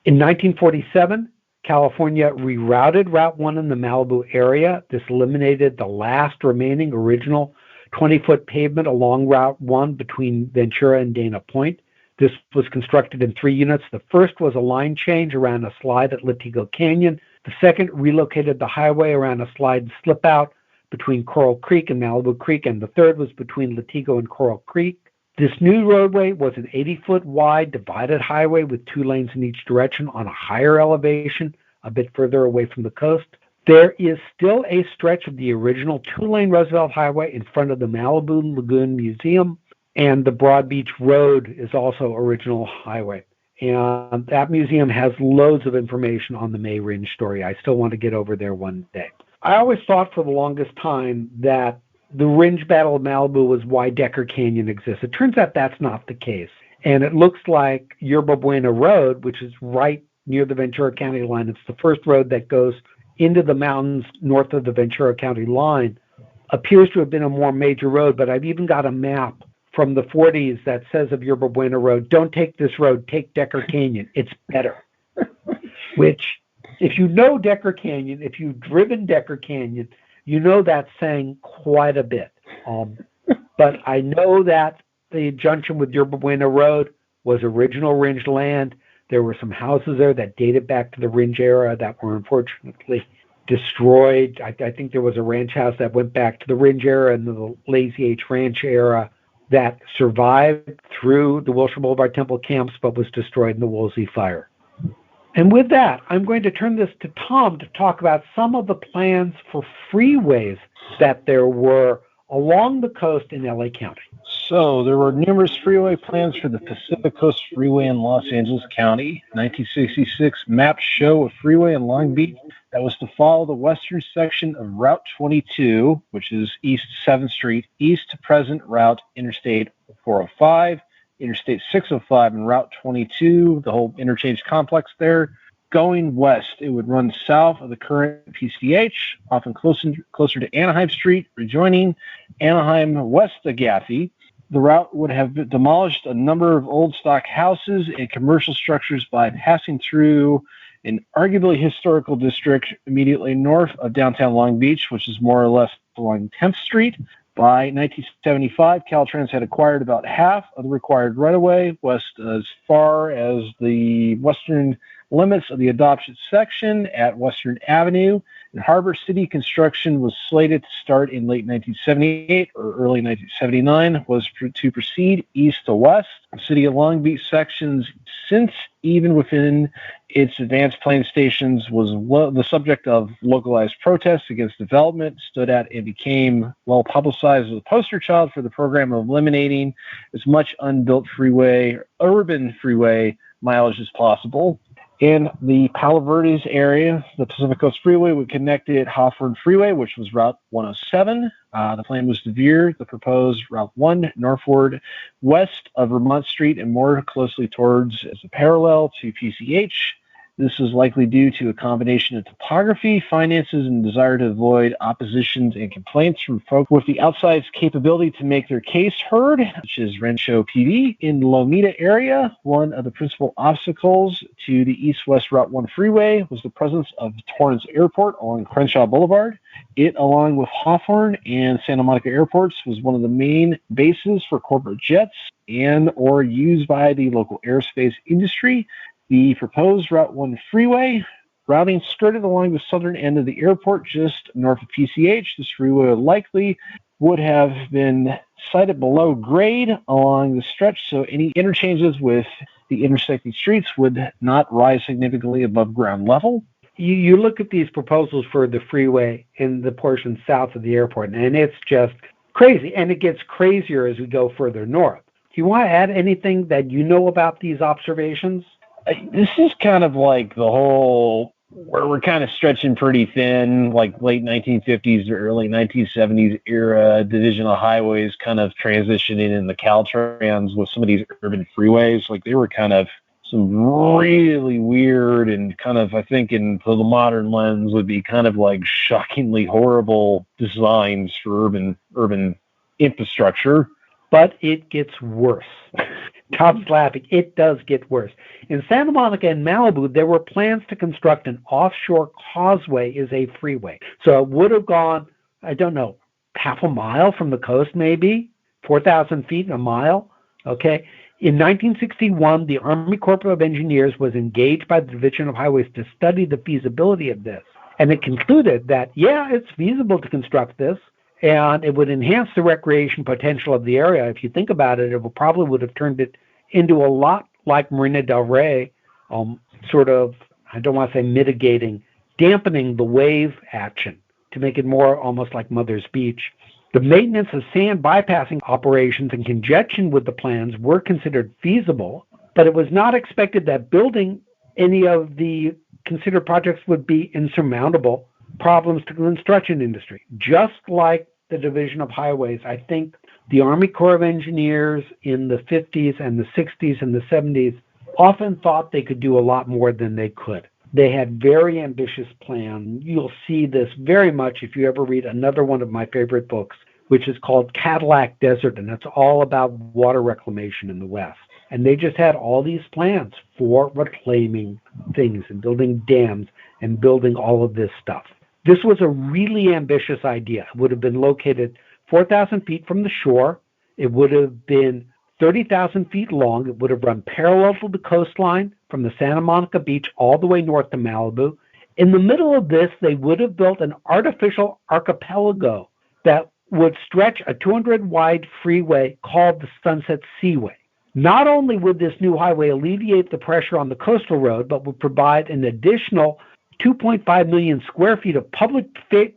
In 1947, California rerouted Route 1 in the Malibu area. This eliminated the last remaining original 20-foot pavement along Route 1 between Ventura and Dana Point. This was constructed in 3 units. The first was a line change around a slide at Latigo Canyon. The second relocated the highway around a slide and slip out between Coral Creek and Malibu Creek, and the third was between Latigo and Coral Creek. This new roadway was an 80-foot wide divided highway with 2 lanes in each direction on a higher elevation, a bit further away from the coast. There is still a stretch of the original 2-lane Roosevelt Highway in front of the Malibu Lagoon Museum, and the Broad Beach Road is also original highway. And that museum has loads of information on the May Ringe story. I still want to get over there one day. I always thought for the longest time that the Ringe Battle of Malibu was why Decker Canyon exists. It turns out that's not the case. And it looks like Yerba Buena Road, which is right near the Ventura County line, it's the first road that goes into the mountains north of the Ventura County line, appears to have been a more major road. But I've even got a map from the 40s that says of Yerba Buena Road, don't take this road, take Decker Canyon. It's better. Which, if you know Decker Canyon, if you've driven Decker Canyon, you know that's saying quite a bit. But I know that the junction with Yerba Buena Road was original Ringe land. There were some houses there that dated back to the Ringe era that were unfortunately destroyed. I think there was a ranch house that went back to the Ringe era and the Lazy H Ranch era that survived through the Wilshire Boulevard Temple camps but was destroyed in the Woolsey fire. And with that, I'm going to turn this to Tom to talk about some of the plans for freeways that there were along the coast in LA County. So there were numerous freeway plans for the Pacific Coast Freeway in Los Angeles County. 1966 maps show a freeway in Long Beach that was to follow the western section of Route 22, which is East 7th Street, east to present route Interstate 405, Interstate 605, and Route 22, the whole interchange complex there. Going west, it would run south of the current PCH, often closer to Anaheim Street, rejoining Anaheim west of Gaffey. The route would have demolished a number of old stock houses and commercial structures by passing through an arguably historical district immediately north of downtown Long Beach, which is more or less along 10th Street. By 1975, Caltrans had acquired about half of the required right-of-way west as far as the western limits of the adoption section at Western Avenue. And Harbor City construction was slated to start in late 1978 or early 1979, was to proceed east to west. The City of Long Beach sections, since even within its advanced planning stations, was the subject of localized protests against development, stood at and became well publicized as a poster child for the program of eliminating as much unbuilt urban freeway mileage as possible. In the Palo Verdes area, the Pacific Coast Freeway would connect it Hawthorne Freeway, which was Route 107. The plan was to veer the proposed Route 1 northward west of Vermont Street and more closely towards as a parallel to PCH. This is likely due to a combination of topography, finances, and desire to avoid oppositions and complaints from folks with the outsized capability to make their case heard, such as Rancho PV. In the Lomita area, one of the principal obstacles to the east-west Route 1 freeway was the presence of Torrance Airport along Crenshaw Boulevard. It, along with Hawthorne and Santa Monica airports, was one of the main bases for corporate jets and or used by the local aerospace industry. The proposed Route 1 freeway routing skirted along the southern end of the airport just north of PCH. This freeway likely would have been sited below grade along the stretch, so any interchanges with the intersecting streets would not rise significantly above ground level. You look at these proposals for the freeway in the portion south of the airport, and it's just crazy, and it gets crazier as we go further north. Do you want to add anything that you know about these observations? This is kind of like the whole, where we're kind of stretching pretty thin, like late 1950s to early 1970s era division of highways kind of transitioning in the Caltrans with some of these urban freeways. Like they were kind of some really weird and kind of, I think in the modern lens would be kind of like shockingly horrible designs for urban infrastructure. But it gets worse. Tom's laughing. It does get worse. In Santa Monica and Malibu, there were plans to construct an offshore causeway as a freeway. So it would have gone, I don't know, half a mile from the coast maybe, 4,000 feet a mile. Okay. In 1961, the Army Corps of Engineers was engaged by the Division of Highways to study the feasibility of this. And it concluded that, yeah, it's feasible to construct this. And it would enhance the recreation potential of the area. If you think about it, it probably would have turned it into a lot like Marina del Rey, sort of, I don't want to say mitigating, dampening the wave action to make it more almost like Mother's Beach. The maintenance of sand bypassing operations in conjunction with the plans were considered feasible, but it was not expected that building any of the considered projects would be insurmountable problems to the construction industry. Just like the Division of Highways, I think the Army Corps of Engineers in the 50s and the 60s and the 70s often thought they could do a lot more than they could. They had very ambitious plans. You'll see this very much if you ever read another one of my favorite books, which is called Cadillac Desert, and it's all about water reclamation in the West. And they just had all these plans for reclaiming things and building dams and building all of this stuff. This was a really ambitious idea. It would have been located 4,000 feet from the shore. It would have been 30,000 feet long. It would have run parallel to the coastline from the Santa Monica beach all the way north to Malibu. In the middle of this, they would have built an artificial archipelago that would stretch a 200-wide freeway called the Sunset Seaway. Not only would this new highway alleviate the pressure on the coastal road, but would provide an additional 2.5 million square feet of public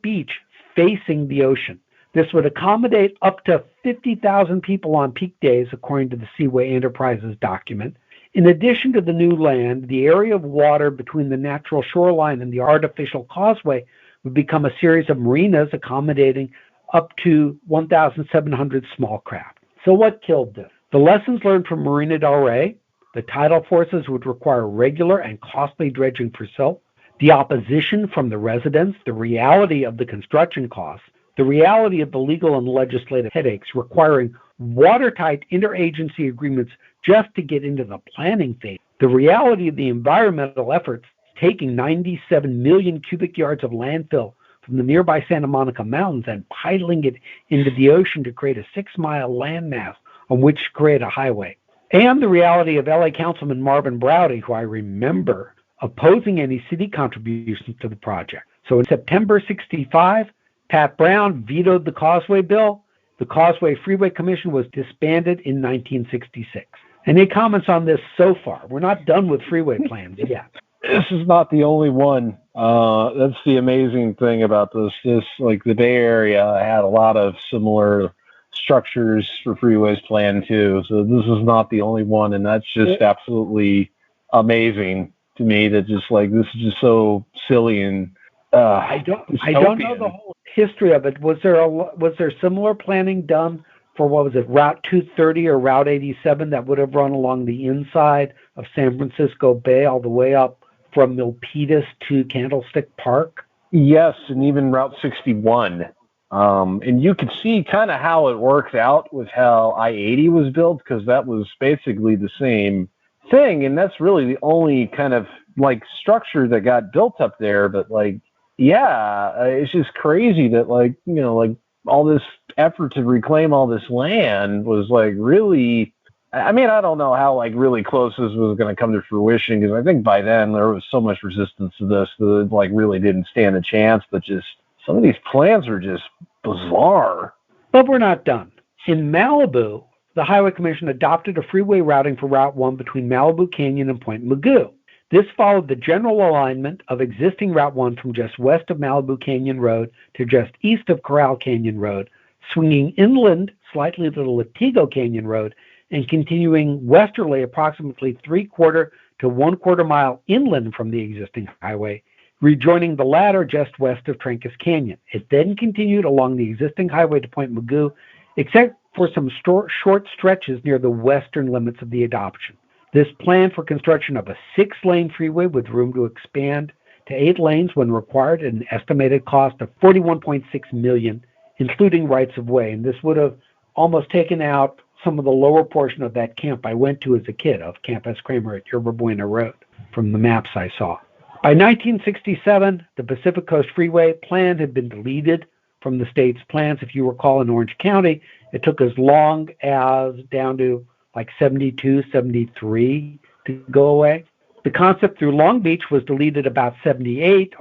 beach facing the ocean. This would accommodate up to 50,000 people on peak days, according to the Seaway Enterprises document. In addition to the new land, the area of water between the natural shoreline and the artificial causeway would become a series of marinas accommodating up to 1,700 small craft. So what killed this? The lessons learned from Marina del Rey. The tidal forces would require regular and costly dredging for silt. The opposition from the residents, the reality of the construction costs, the reality of the legal and legislative headaches requiring watertight interagency agreements just to get into the planning phase. The reality of the environmental efforts taking 97 million cubic yards of landfill from the nearby Santa Monica Mountains and piling it into the ocean to create a 6-mile landmass on which to create a highway. And the reality of LA Councilman Marvin Browdy, who I remember opposing any city contributions to the project. So in September 65, Pat Brown vetoed the Causeway Bill. The Causeway Freeway Commission was disbanded in 1966. Any comments on this so far? We're not done with freeway plans yet. This is not the only one. That's the amazing thing about this. Like the Bay Area had a lot of similar structures for freeways planned too. So this is not the only one, and that's just absolutely amazing to me. That just like this is just so silly and I don't know the whole history of it. Was there similar planning done for what was it, Route 230 or Route 87 that would have run along the inside of San Francisco Bay all the way up from Milpitas to Candlestick Park? Yes, and even Route 61. And you could see kind of how it worked out with how I-80 was built, because that was basically the same thing, and that's really the only kind of like structure that got built up there. But like, yeah, it's just crazy that like, you know, like all this effort to reclaim all this land was like really, I mean, I don't know how like really close this was going to come to fruition, because I think by then there was so much resistance to this that it like really didn't stand a chance. But just some of these plans are just bizarre. But we're not done. In Malibu, the Highway Commission adopted a freeway routing for Route 1 between Malibu Canyon and Point Mugu. This followed the general alignment of existing Route 1 from just west of Malibu Canyon Road to just east of Corral Canyon Road, swinging inland slightly to the Latigo Canyon Road, and continuing westerly approximately 3/4 to 1/4 mile inland from the existing highway, rejoining the latter just west of Trancas Canyon. It then continued along the existing highway to Point Mugu, except for some short stretches near the western limits of the adoption. This plan for construction of a 6-lane freeway with room to expand to 8 lanes when required at an estimated cost of $41.6 million, including rights-of-way. And this would have almost taken out some of the lower portion of that camp I went to as a kid, of Camp S. Kramer at Yerba Buena Road, from the maps I saw. By 1967, the Pacific Coast Freeway plan had been deleted from the state's plans. If you recall, in Orange County, it took as long as down to like 72, 73 to go away. The concept through Long Beach was deleted about 78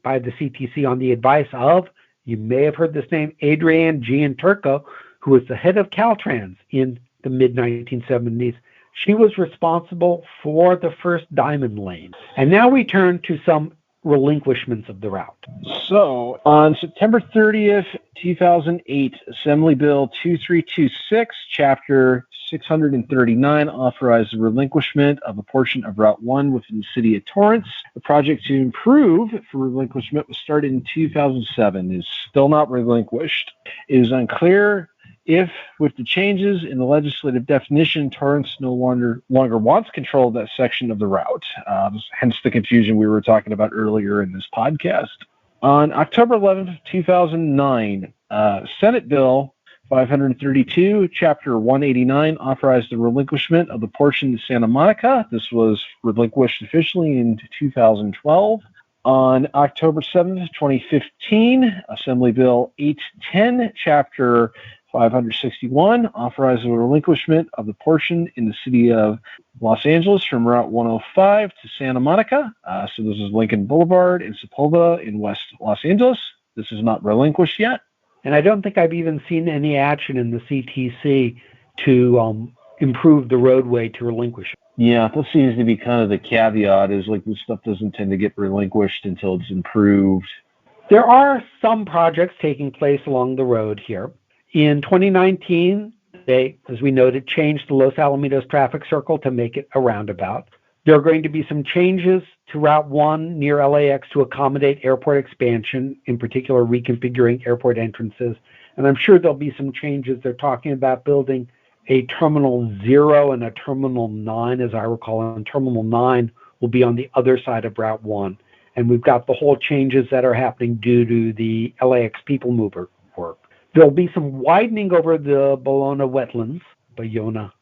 by the CTC on the advice of, you may have heard this name, Adrienne Gianturco, who was the head of Caltrans in the mid-1970s. She was responsible for the first diamond lane. And now we turn to some relinquishments of the route. So on September 30th, 2008, Assembly Bill 2326, Chapter 639 authorized the relinquishment of a portion of Route 1 within the city of Torrance. The project to improve for relinquishment was started in 2007. It is still not relinquished. It is unclear if, with the changes in the legislative definition, Torrance no longer wants control of that section of the route, hence the confusion we were talking about earlier in this podcast. On October 11th, 2009, Senate Bill 532, Chapter 189, authorized the relinquishment of the portion to Santa Monica. This was relinquished officially in 2012. On October 7th, 2015, Assembly Bill 810, Chapter 561, authorized the relinquishment of the portion in the city of Los Angeles from Route 105 to Santa Monica. So this is Lincoln Boulevard in Sepulveda in West Los Angeles. This is not relinquished yet. And I don't think I've even seen any action in the CTC to improve the roadway to relinquish it. Yeah, that seems to be kind of the caveat, is like this stuff doesn't tend to get relinquished until it's improved. There are some projects taking place along the road here. In 2019, they, as we noted, changed the Los Alamitos traffic circle to make it a roundabout. There are going to be some changes to Route 1 near LAX to accommodate airport expansion, in particular reconfiguring airport entrances. And I'm sure there'll be some changes. They're talking about building a Terminal 0 and a Terminal 9, as I recall. And Terminal 9 will be on the other side of Route 1. And we've got the whole changes that are happening due to the LAX People Mover work. There'll be some widening over the Bologna wetlands, Bayona.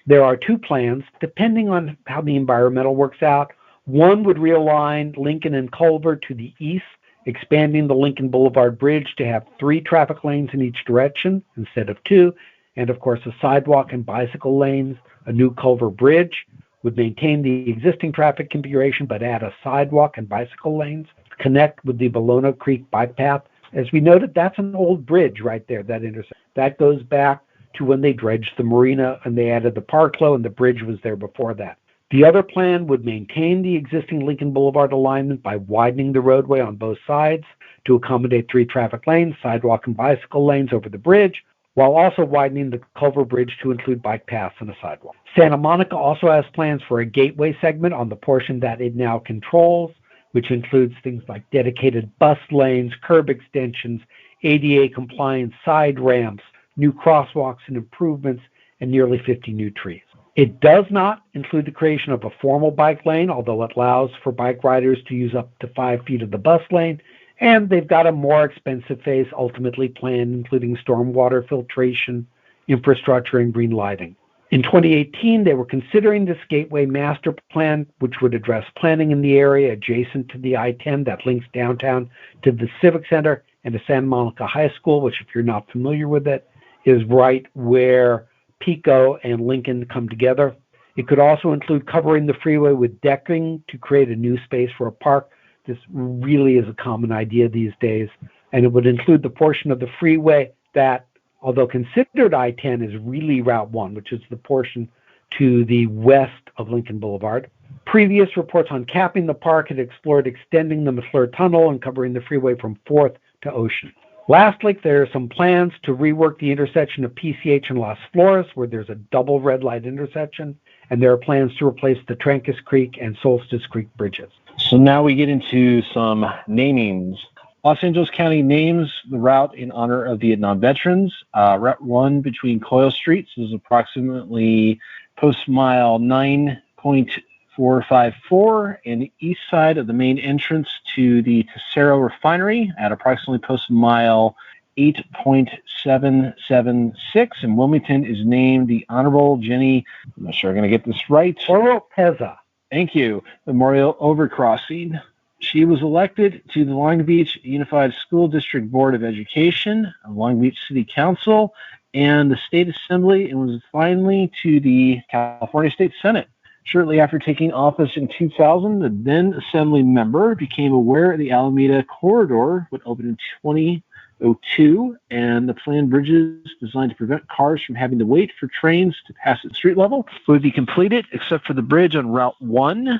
There are two plans, depending on how the environmental works out. One would realign Lincoln and Culver to the east, expanding the Lincoln Boulevard Bridge to have 3 traffic lanes in each direction instead of 2, and of course a sidewalk and bicycle lanes. A new Culver Bridge would maintain the existing traffic configuration but add a sidewalk and bicycle lanes to connect with the Bologna Creek bike path. As we noted, that's an old bridge right there, that intersection. That goes back to when they dredged the marina and they added the parklo, and the bridge was there before that. The other plan would maintain the existing Lincoln Boulevard alignment by widening the roadway on both sides to accommodate 3 traffic lanes, sidewalk and bicycle lanes over the bridge, while also widening the Culver Bridge to include bike paths and a sidewalk. Santa Monica also has plans for a gateway segment on the portion that it now controls, which includes things like dedicated bus lanes, curb extensions, ADA compliant side ramps, new crosswalks and improvements, and nearly 50 new trees. It does not include the creation of a formal bike lane, although it allows for bike riders to use up to 5 feet of the bus lane, and they've got a more expensive phase ultimately planned, including stormwater filtration, infrastructure, and green lighting. In 2018, they were considering this Gateway Master Plan, which would address planning in the area adjacent to the I-10 that links downtown to the Civic Center and the Santa Monica High School, which, if you're not familiar with it, is right where Pico and Lincoln come together. It could also include covering the freeway with decking to create a new space for a park. This really is a common idea these days. And it would include the portion of the freeway that, although considered I-10, is really Route 1, which is the portion to the west of Lincoln Boulevard. Previous reports on capping the park had explored extending the McClure Tunnel and covering the freeway from 4th to Ocean. Lastly, there are some plans to rework the intersection of PCH and Las Flores, where there's a double red light intersection, and there are plans to replace the Trancas Creek and Solstice Creek bridges. So now we get into some namings. Los Angeles County names the route in honor of Vietnam veterans. Route 1 between Coyle Streets is approximately post mile 9.454 and the east side of the main entrance to the Tesoro refinery at approximately post mile 8.776. And Wilmington is named the Honorable Jenny, I'm not sure I'm going to get this right, Oropeza. Thank you, Memorial Overcrossing. She was elected to the Long Beach Unified School District Board of Education, Long Beach City Council, and the State Assembly, and was finally to the California State Senate. Shortly after taking office in 2000, the then Assembly member became aware the Alameda Corridor would open in 2002, and the planned bridges designed to prevent cars from having to wait for trains to pass at street level would be completed, except for the bridge on Route 1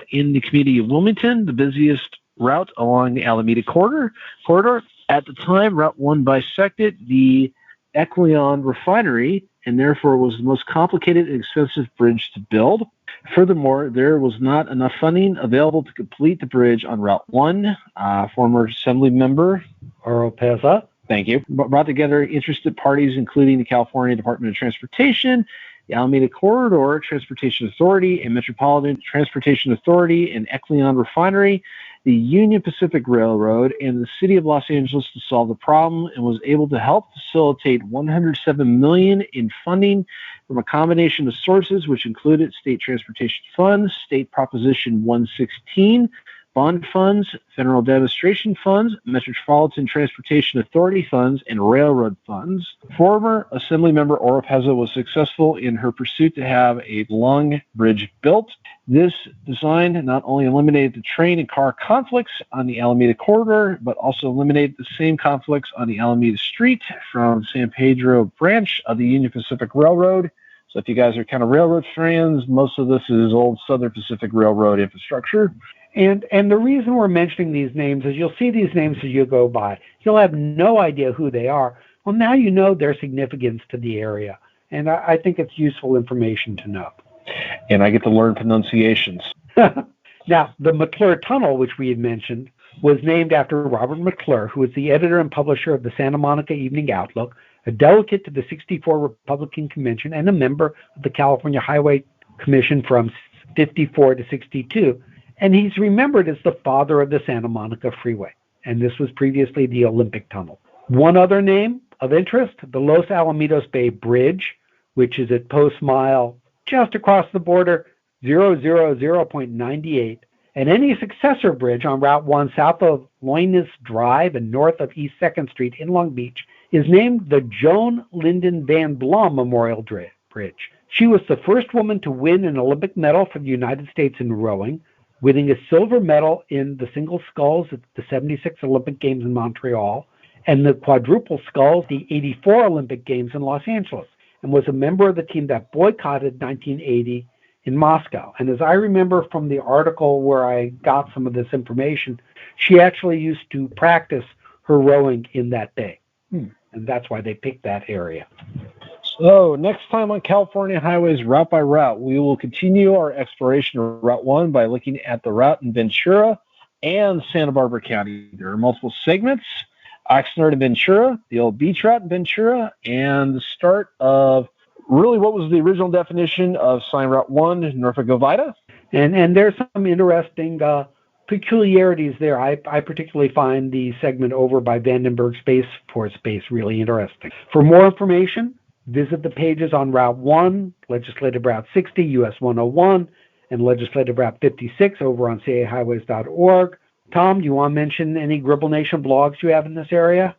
in the community of Wilmington, the busiest route along the Alameda corridor. At the time, Route 1 bisected the Equilon refinery and therefore was the most complicated and expensive bridge to build. Furthermore, there was not enough funding available to complete the bridge on Route 1. Former Assembly member Oropeza. Thank you. Brought together interested parties, including the California Department of Transportation, the Alameda Corridor Transportation Authority, and Metropolitan Transportation Authority, and Equilon Refinery, the Union Pacific Railroad, and the City of Los Angeles to solve the problem, and was able to help facilitate $107 million in funding from a combination of sources, which included state transportation funds, state Proposition 116, bond funds, federal demonstration funds, Metropolitan Transportation Authority funds, and railroad funds. Former Assemblymember Oropeza was successful in her pursuit to have a long bridge built. This design not only eliminated the train and car conflicts on the Alameda corridor, but also eliminated the same conflicts on the Alameda Street from San Pedro branch of the Union Pacific Railroad. So if you guys are kind of railroad fans, most of this is old Southern Pacific Railroad infrastructure. And the reason we're mentioning these names is you'll see these names as you go by. You'll have no idea who they are. Well, now you know their significance to the area. And I think it's useful information to know. And I get to learn pronunciations. Now, the McClure Tunnel, which we had mentioned, was named after Robert McClure, who was the editor and publisher of the Santa Monica Evening Outlook, a delegate to the 64 Republican Convention, and a member of the California Highway Commission from 54 to 62. And he's remembered as the father of the Santa Monica Freeway. And this was previously the Olympic Tunnel. One other name of interest, the Los Alamitos Bay Bridge, which is at post mile just across the border, 000.98, and any successor bridge on Route 1 south of Loines Drive and north of East 2nd Street in Long Beach is named the Joan Lyndon Van Blom Memorial Bridge. She was the first woman to win an Olympic medal for the United States in rowing, winning a silver medal in the single sculls at the 76 Olympic Games in Montreal and the quadruple sculls at the 84 Olympic Games in Los Angeles, and was a member of the team that boycotted 1980 in Moscow. And as I remember from the article where I got some of this information, she actually used to practice her rowing in that bay. And that's why they picked that area. So next time on California Highways Route by Route, we will continue our exploration of Route 1 by looking at the route in Ventura and Santa Barbara County. There are multiple segments: Oxnard and Ventura, the old beach route in Ventura, and the start of really what was the original definition of Sign Route 1, Norfolk Ovida. And there's some interesting peculiarities there. I particularly find the segment over by Vandenberg Space Force Base really interesting. For more information, visit the pages on Route 1, Legislative Route 60, US 101, and Legislative Route 56 over on cahighways.org. Tom, do you want to mention any Gribble Nation blogs you have in this area?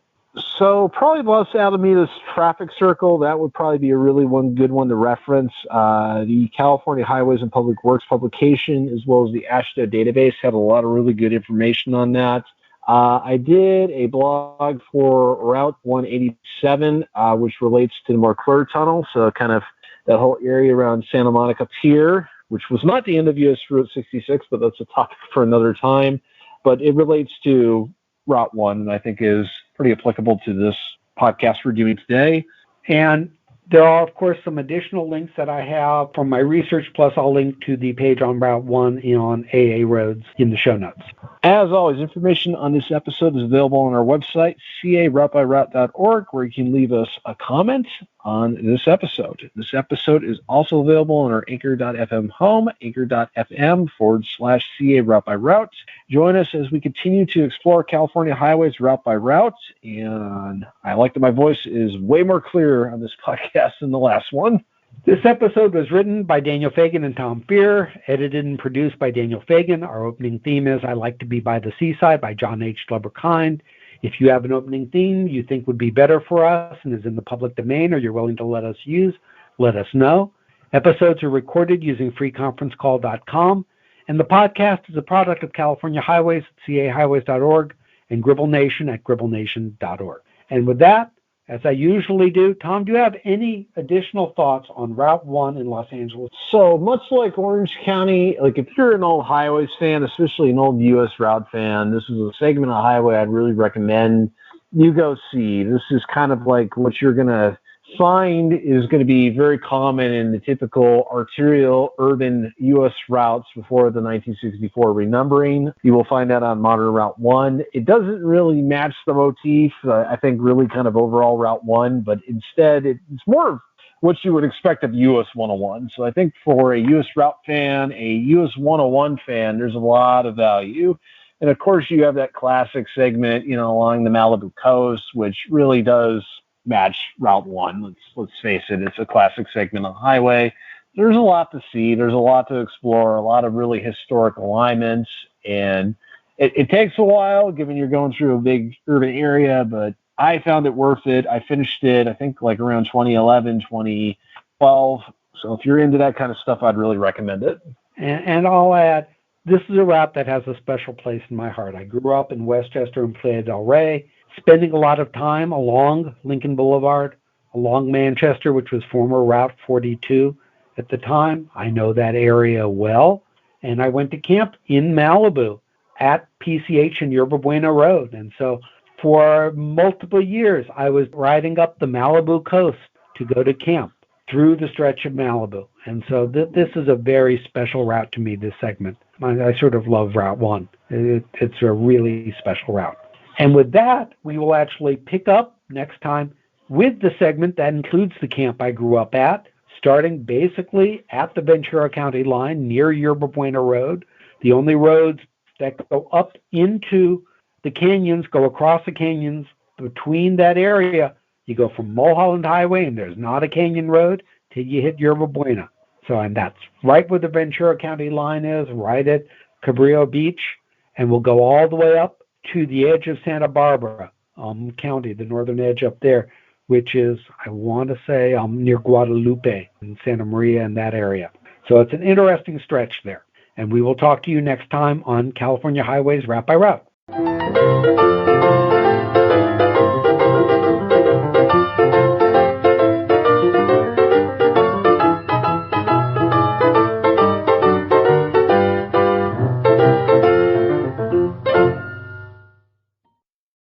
So probably Los Alamitos Traffic Circle. That would probably be a really good one to reference. The California Highways and Public Works publication, as well as the AASHTO database, had a lot of really good information on that. I did a blog for Route 187, which relates to the McClure Tunnel, so kind of that whole area around Santa Monica Pier, which was not the end of US Route 66, but that's a topic for another time. But it relates to Route 1, and I think is pretty applicable to this podcast we're doing today. And there are, of course, some additional links that I have from my research, plus I'll link to the page on Route 1 on AA Roads in the show notes. As always, information on this episode is available on our website, caroutebyroute.org, where you can leave us a comment on this episode. This episode is also available on our anchor.fm home, anchor.fm/CA Route by Route. Join us as we continue to explore California highways route by route. And I like that my voice is way more clear on this podcast than the last one. This episode was written by Daniel Fagan and Tom Fear, edited and produced by Daniel Fagan. Our opening theme is I Like to Be by the Seaside by John H. Glover-Kind. If you have an opening theme you think would be better for us and is in the public domain or you're willing to let us use, let us know. Episodes are recorded using freeconferencecall.com, and the podcast is a product of California Highways at cahighways.org and Gribble Nation at gribblenation.org. And with that, as I usually do, Tom, do you have any additional thoughts on Route 1 in Los Angeles? So much like Orange County, like if you're an old highways fan, especially an old U.S. route fan, this is a segment of highway I'd really recommend you go see. This is kind of like what you're going to find is going to be very common in the typical arterial urban U.S. routes before the 1964 renumbering. You will find that on modern Route 1. It doesn't really match the motif, I think, really kind of overall Route 1, but instead it's more of what you would expect of US 101. So I think for a US route fan, a US 101 fan, there's a lot of value. And of course you have that classic segment, along the Malibu coast, which really does match Route 1. Let's face it, it's a classic segment on the highway. There's a lot to see. There's a lot to explore, a lot of really historic alignments, and it takes a while given you're going through a big urban area, but I found it worth it. I finished it, I think, like around 2011, 2012. So if you're into that kind of stuff, I'd really recommend it. And I'll add, this is a route that has a special place in my heart. I grew up in Westchester and Playa del Rey, spending a lot of time along Lincoln Boulevard, along Manchester, which was former Route 42 at the time. I know that area well. And I went to camp in Malibu at PCH and Yerba Buena Road. And so for multiple years, I was riding up the Malibu coast to go to camp through the stretch of Malibu. And so this is a very special route to me, this segment. I sort of love Route 1. It's a really special route. And with that, we will actually pick up next time with the segment that includes the camp I grew up at, starting basically at the Ventura County line near Yerba Buena Road. The only roads that go up into the canyons, go across the canyons between that area, you go from Mulholland Highway, and there's not a canyon road till you hit Yerba Buena. So, and that's right where the Ventura County line is, right at Cabrillo Beach, and we'll go all the way up to the edge of Santa Barbara County, the northern edge up there, which is, I want to say, near Guadalupe and Santa Maria in that area. So it's an interesting stretch there. And we will talk to you next time on California Highways Route by Route.